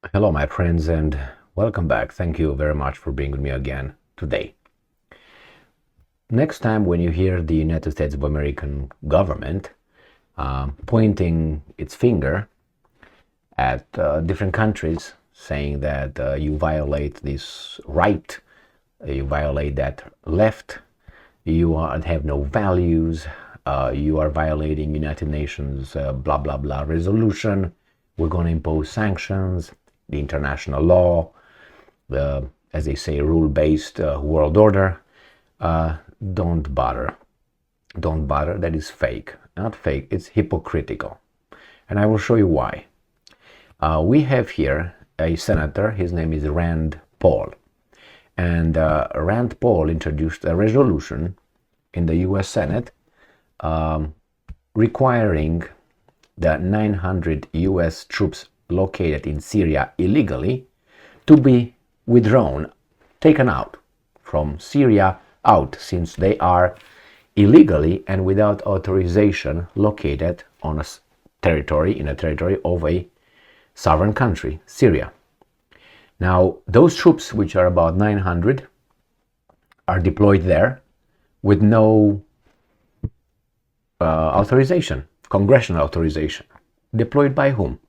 Hello, my friends, and welcome back. Thank you very much for being with me again today. Next time when you hear the United States of American government pointing its finger at different countries, saying that you violate this right, you violate that left, have no values, you are violating United Nations blah blah blah resolution, we're going to impose sanctions, the international law, the, as they say, rule-based world order. Don't bother. Don't bother. That is fake. Not fake, it's hypocritical. And I will show you why. We have here a senator, his name is Rand Paul. And Rand Paul introduced a resolution in the US Senate requiring the 900 US troops located in Syria illegally to be withdrawn, taken out from Syria out, since they are illegally and without authorization located on a territory of a sovereign country, Syria. Now, those troops, which are about 900, are deployed there with no authorization, congressional authorization. Deployed by whom?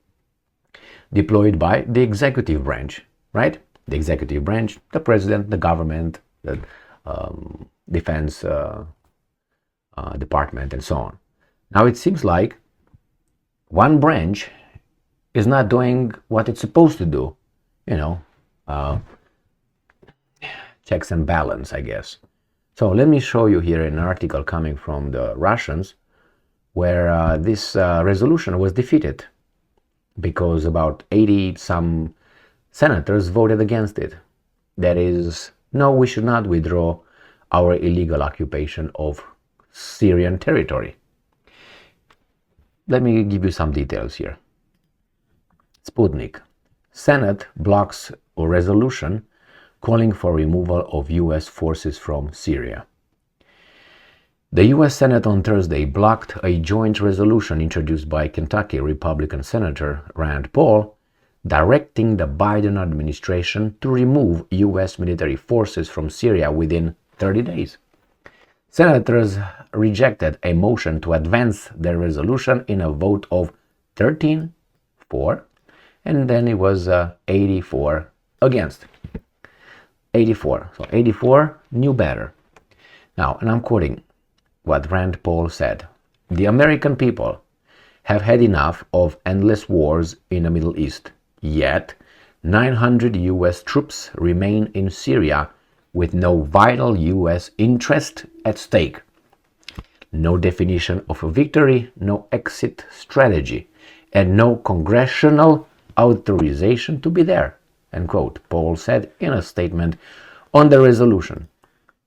Deployed by the executive branch, right? The executive branch, the president, the government, the defense department, and so on. Now it seems like one branch is not doing what it's supposed to do, checks and balance, I guess. So let me show you here an article coming from the Russians where this resolution was defeated because about 80 some senators voted against it. That is, no, we should not withdraw our illegal occupation of Syrian territory. Let me give you some details here. Sputnik. Senate blocks a resolution calling for removal of US forces from Syria. The US Senate on Thursday blocked a joint resolution introduced by Kentucky Republican Senator Rand Paul directing the Biden administration to remove US military forces from Syria within 30 days. Senators rejected a motion to advance their resolution in a vote of 13 for, and then it was 84 against. 84. So 84 knew better. Now, and I'm quoting what Rand Paul said. The American people have had enough of endless wars in the Middle East. Yet, 900 US troops remain in Syria with no vital US interest at stake. No definition of a victory, no exit strategy, and no congressional authorization to be there, end quote, Paul said in a statement on the resolution.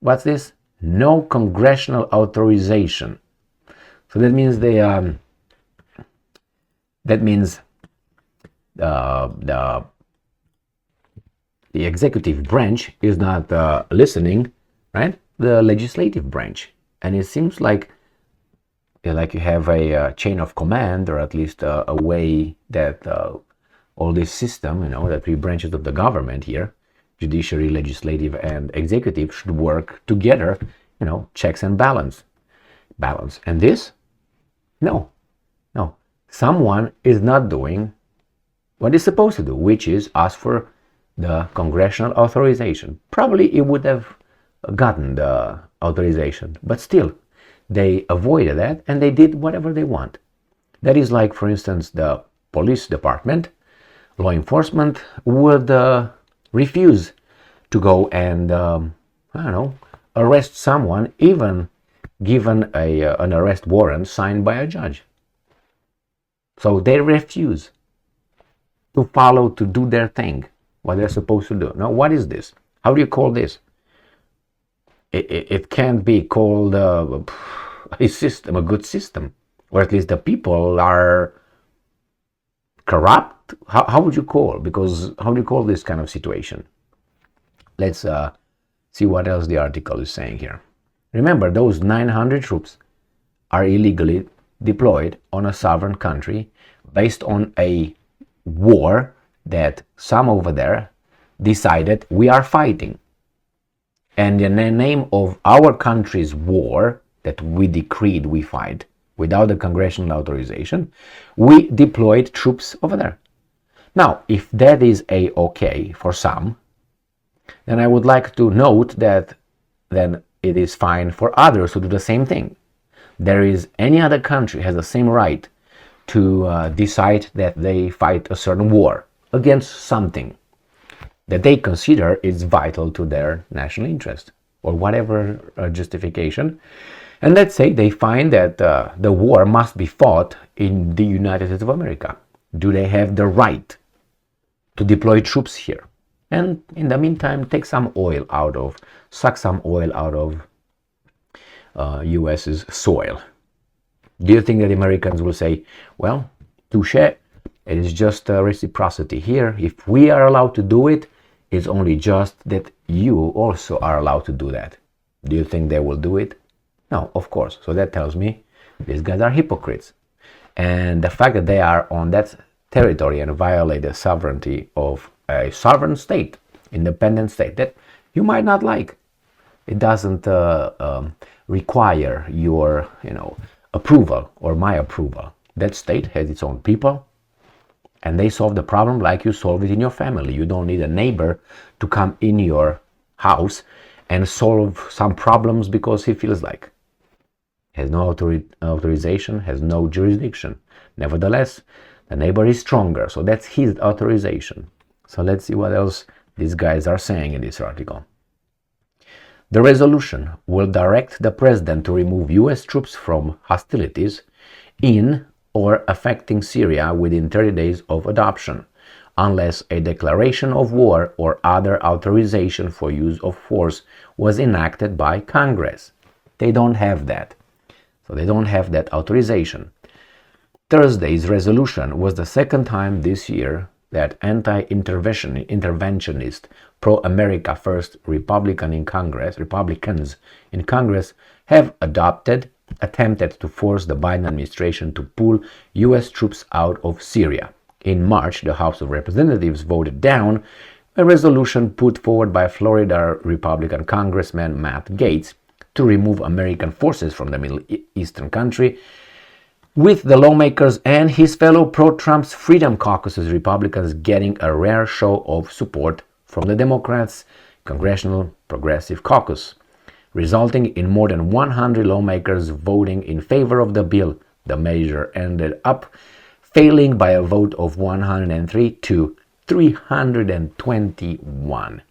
What's this? No congressional authorization. So that means the executive branch is not listening, right? The legislative branch, and it seems like you have a chain of command, or at least a way that all this system, the three branches of the government here, judiciary, legislative, and executive, should work together, checks and balance. And this? No. Someone is not doing what it's supposed to do, which is ask for the congressional authorization. Probably it would have gotten the authorization, but still, they avoided that and they did whatever they want. That is like, for instance, the police department, law enforcement would refuse to go and, arrest someone, even given an arrest warrant signed by a judge. So they refuse to follow, to do their thing, what they're supposed to do. Now, what is this? How do you call this? It can't be called a system, a good system, or at least the people are corrupt. How would you call? Because how do you call this kind of situation? Let's see what else the article is saying here. Remember, those 900 troops are illegally deployed on a sovereign country based on a war that some over there decided we are fighting. And in the name of our country's war that we decreed we fight without the congressional authorization, we deployed troops over there. Now, if that is okay for some, then I would like to note that then it is fine for others to do the same thing. There is any other country has the same right to decide that they fight a certain war against something that they consider is vital to their national interest or whatever justification. And let's say they find that the war must be fought in the United States of America. Do they have the right to deploy troops here? And in the meantime, suck some oil out of US's soil. Do you think that the Americans will say, well, touche, it is just a reciprocity here. If we are allowed to do it, it's only just that you also are allowed to do that. Do you think they will do it? No, of course. So that tells me these guys are hypocrites. And the fact that they are on that territory and violate the sovereignty of a sovereign state, independent state, that you might not like. It doesn't require your, approval or my approval. That state has its own people, and they solve the problem like you solve it in your family. You don't need a neighbor to come in your house and solve some problems because he feels like. Has no authorization, has no jurisdiction. Nevertheless, the neighbor is stronger, so that's his authorization. So let's see what else these guys are saying in this article. The resolution will direct the president to remove U.S. troops from hostilities in or affecting Syria within 30 days of adoption, unless a declaration of war or other authorization for use of force was enacted by Congress. They don't have that. So they don't have that authorization. Thursday's resolution was the second time this year that anti-interventionist, pro-America First Republicans in Congress have attempted to force the Biden administration to pull U.S. troops out of Syria. In March, the House of Representatives voted down a resolution put forward by Florida Republican Congressman Matt Gaetz to remove American forces from the Middle Eastern country, with the lawmakers and his fellow pro-Trump's Freedom Caucus's Republicans getting a rare show of support from the Democrats' Congressional Progressive Caucus, resulting in more than 100 lawmakers voting in favor of the bill. The measure ended up failing by a vote of 103 to 321.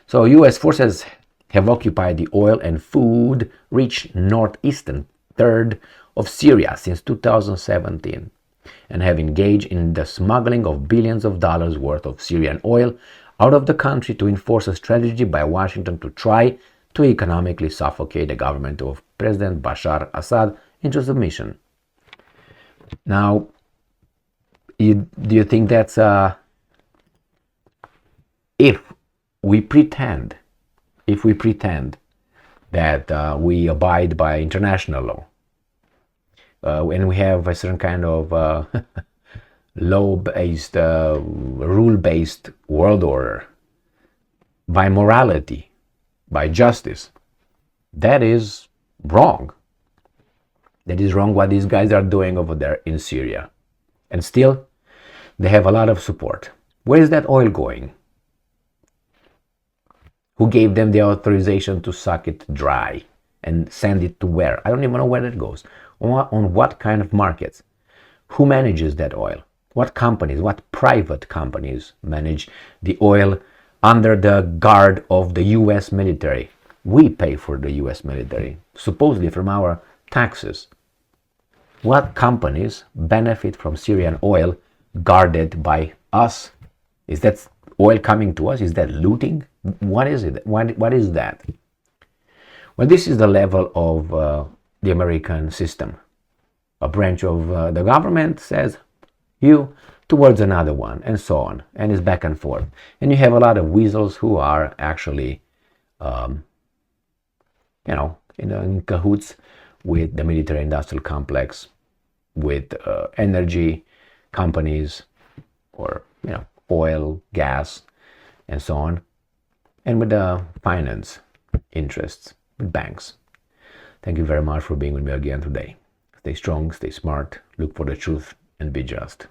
So U.S. forces have occupied the oil and food-rich northeastern third of Syria since 2017 and have engaged in the smuggling of billions of dollars worth of Syrian oil out of the country to enforce a strategy by Washington to try to economically suffocate the government of President Bashar Assad into submission. Now, do you think that's if we pretend that we abide by international law, and we have a certain kind of law-based, rule-based world order, by morality, by justice, that is wrong. That is wrong what these guys are doing over there in Syria. And still, they have a lot of support. Where is that oil going? Who gave them the authorization to suck it dry and send it to where? I don't even know where it goes. On what kind of markets? Who manages that oil? What companies, what private companies manage the oil under the guard of the U.S. military? We pay for the U.S. military, supposedly from our taxes. What companies benefit from Syrian oil guarded by us? Is that oil coming to us? Is that looting? What is it? What is that? Well, this is the level of the American system. A branch of the government says you towards another one, and so on, and it's back and forth. And you have a lot of weasels who are actually, in cahoots with the military-industrial complex, with energy companies, or oil, gas, and so on, and with the finance interests with banks. Thank you very much for being with me again today. Stay strong, stay smart, look for the truth, and be just.